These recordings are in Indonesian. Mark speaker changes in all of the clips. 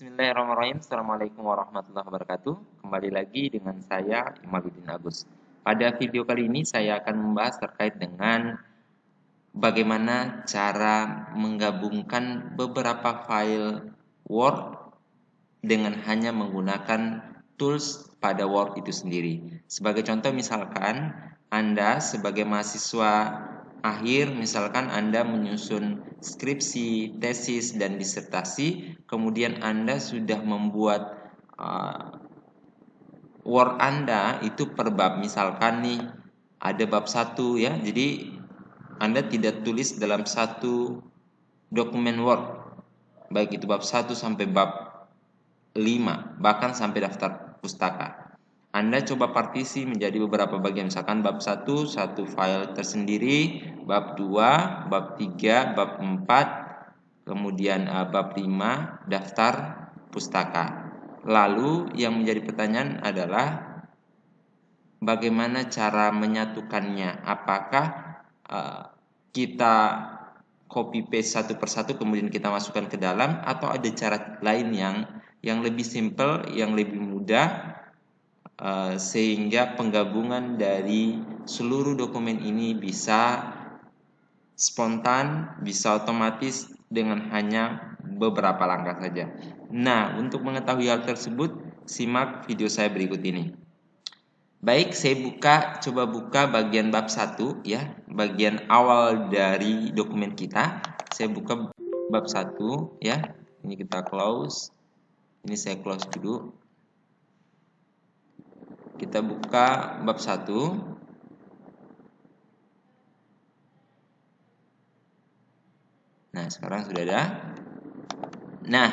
Speaker 1: Bismillahirrahmanirrahim. Assalamualaikum warahmatullahi wabarakatuh. Kembali lagi dengan saya Imaluddin Agus. Pada video kali ini saya akan membahas terkait dengan bagaimana cara menggabungkan beberapa file Word dengan hanya menggunakan tools pada Word itu sendiri. Sebagai contoh, misalkan Anda sebagai mahasiswa akhir, misalkan Anda menyusun skripsi, tesis, dan disertasi, kemudian Anda sudah membuat Word Anda itu per bab. Misalkan nih ada bab 1 ya, jadi Anda tidak tulis dalam satu dokumen Word, baik itu bab 1 sampai bab 5, bahkan sampai daftar pustaka. Anda coba partisi menjadi beberapa bagian, misalkan bab 1 satu file tersendiri, bab 2, bab 3, bab 4, kemudian bab 5 daftar pustaka. Lalu yang menjadi pertanyaan adalah bagaimana cara menyatukannya? Apakah kita copy paste satu persatu kemudian kita masukkan ke dalam, atau ada cara lain yang lebih simple, yang lebih mudah, sehingga penggabungan dari seluruh dokumen ini bisa spontan, bisa otomatis dengan hanya beberapa langkah saja. Nah, untuk mengetahui hal tersebut, simak video saya berikut ini. Baik, saya coba buka bagian bab 1 ya, bagian awal dari dokumen kita. Saya buka bab 1 ya. Ini kita close. Ini saya close dulu. Kita buka bab 1. Nah, sekarang sudah ada. Nah,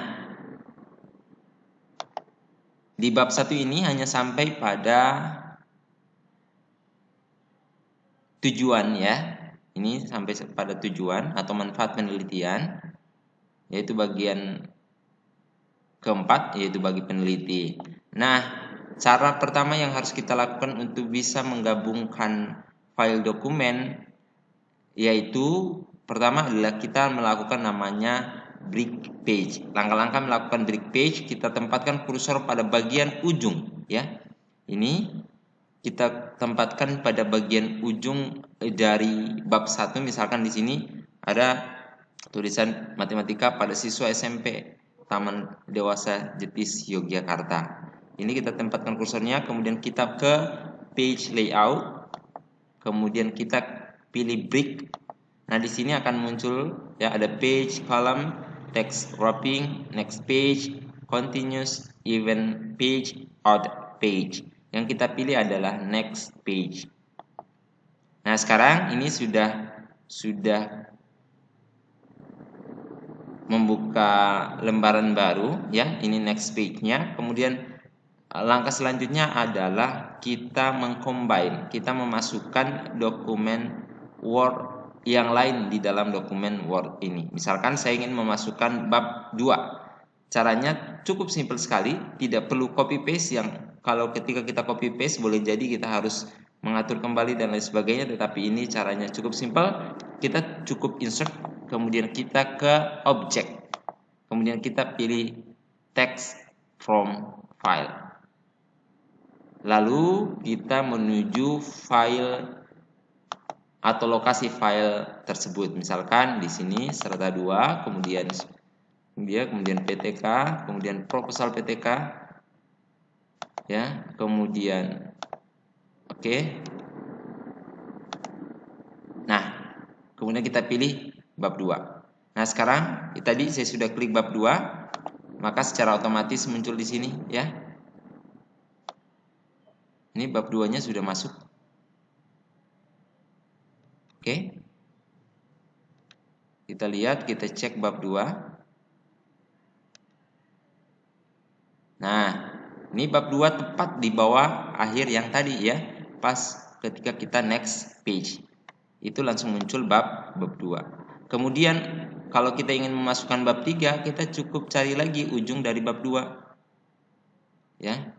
Speaker 1: di bab 1 ini hanya sampai pada tujuan ya. Ini sampai pada tujuan atau manfaat penelitian, yaitu bagian keempat, yaitu bagi peneliti. Nah, cara pertama yang harus kita lakukan untuk bisa menggabungkan file dokumen, yaitu pertama adalah kita melakukan namanya break page. Langkah-langkah melakukan break page, kita tempatkan kursor pada bagian ujung ya. Ini kita tempatkan pada bagian ujung dari bab 1. Misalkan di sini ada tulisan matematika pada siswa SMP Taman Dewasa Jetis Yogyakarta. Ini kita tempatkan kursornya, kemudian kita ke page layout, kemudian kita pilih break. Nah, di sini akan muncul ya, ada page, column, text wrapping, next page, continuous, event page, odd page. Yang kita pilih adalah next page. Nah, sekarang ini sudah membuka lembaran baru ya. Ini next page-nya. Kemudian langkah selanjutnya adalah kita mengcombine, kita memasukkan dokumen Word yang lain di dalam dokumen Word ini. Misalkan saya ingin memasukkan bab 2. Caranya cukup simpel sekali, tidak perlu copy paste, yang kalau ketika kita copy paste boleh jadi kita harus mengatur kembali dan lain sebagainya, tetapi ini caranya cukup simpel. Kita cukup insert, kemudian kita ke object, kemudian kita pilih text from file. Lalu kita menuju file atau lokasi file tersebut. Misalkan di sini serta 2, kemudian PTK, kemudian proposal PTK ya, kemudian oke. Nah, kemudian kita pilih bab 2. Nah, sekarang tadi saya sudah klik bab 2, maka secara otomatis muncul di sini ya. Ini bab 2-nya sudah masuk. Oke. Kita lihat, kita cek bab 2. Nah, ini bab 2 tepat di bawah akhir yang tadi ya. Pas ketika kita next page, itu langsung muncul bab 2. Kemudian kalau kita ingin memasukkan bab 3, kita cukup cari lagi ujung dari bab 2. Ya.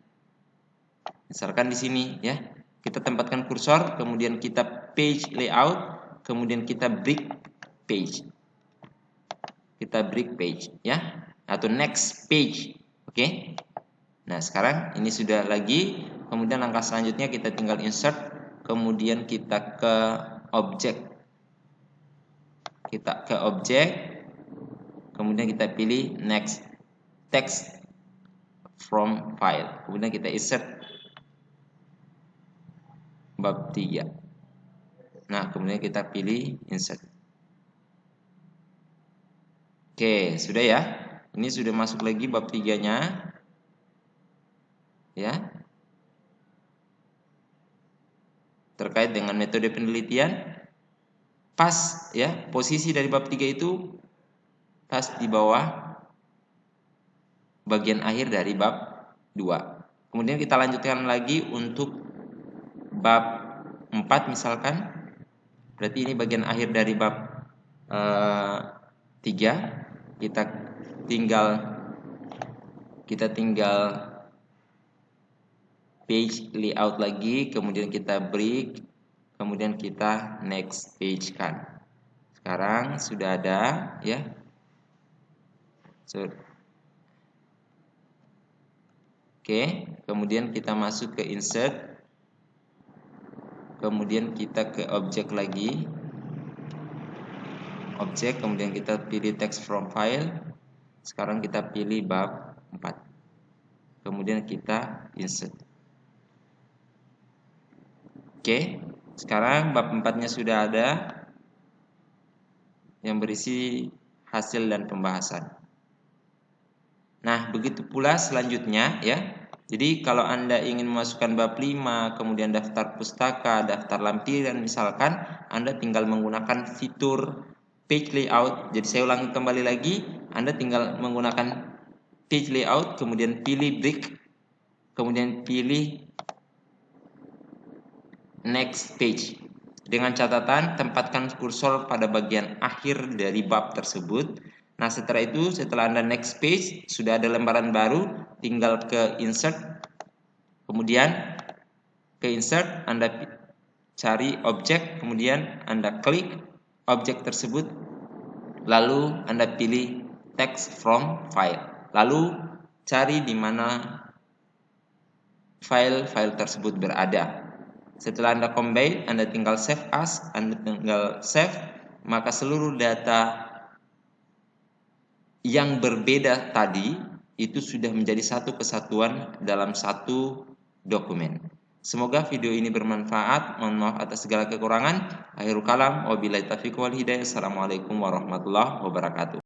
Speaker 1: Misalkan di sini ya, kita tempatkan kursor, kemudian kita page layout, kemudian kita break page. Kita break page ya, atau next page. Oke. Nah, sekarang ini sudah lagi. Kemudian langkah selanjutnya kita tinggal insert, kemudian kita ke objek. Kita ke objek, kemudian kita pilih next text from file. Kemudian kita insert bab 3. Nah, kemudian kita pilih insert. Oke, sudah ya. Ini sudah masuk lagi bab 3-nya. Ya. Terkait dengan metode penelitian, pas ya, posisi dari bab 3 itu pas di bawah bagian akhir dari bab 2. Kemudian kita lanjutkan lagi untuk bab 4 misalkan. Berarti ini bagian akhir dari bab 3. Kita tinggal page layout lagi, kemudian kita break, kemudian kita next page kan. Sekarang sudah ada ya. Oke, kemudian kita masuk ke insert, kemudian kita ke objek lagi, objek, kemudian kita pilih text from file. Sekarang kita pilih bab 4, kemudian kita insert. Oke, sekarang bab 4-nya sudah ada yang berisi hasil dan pembahasan. Nah, begitu pula selanjutnya ya. Jadi kalau Anda ingin memasukkan bab 5, kemudian daftar pustaka, daftar lampiran misalkan, Anda tinggal menggunakan fitur page layout. Jadi saya ulangi kembali lagi, Anda tinggal menggunakan page layout, kemudian pilih break, kemudian pilih next page. Dengan catatan, tempatkan kursor pada bagian akhir dari bab tersebut. Nah, setelah itu, setelah Anda next page, sudah ada lembaran baru, tinggal ke insert. Kemudian ke insert, Anda cari objek, kemudian Anda klik objek tersebut, lalu Anda pilih text from file. Lalu cari di mana file tersebut berada. Setelah Anda combine, Anda tinggal save as, Anda tinggal save, maka seluruh data yang berbeda tadi itu sudah menjadi satu kesatuan dalam satu dokumen. Semoga video ini bermanfaat. Mohon maaf atas segala kekurangan. Akhirul kalam, wabillahi taufiq wal hidayah. Assalamualaikum warahmatullahi wabarakatuh.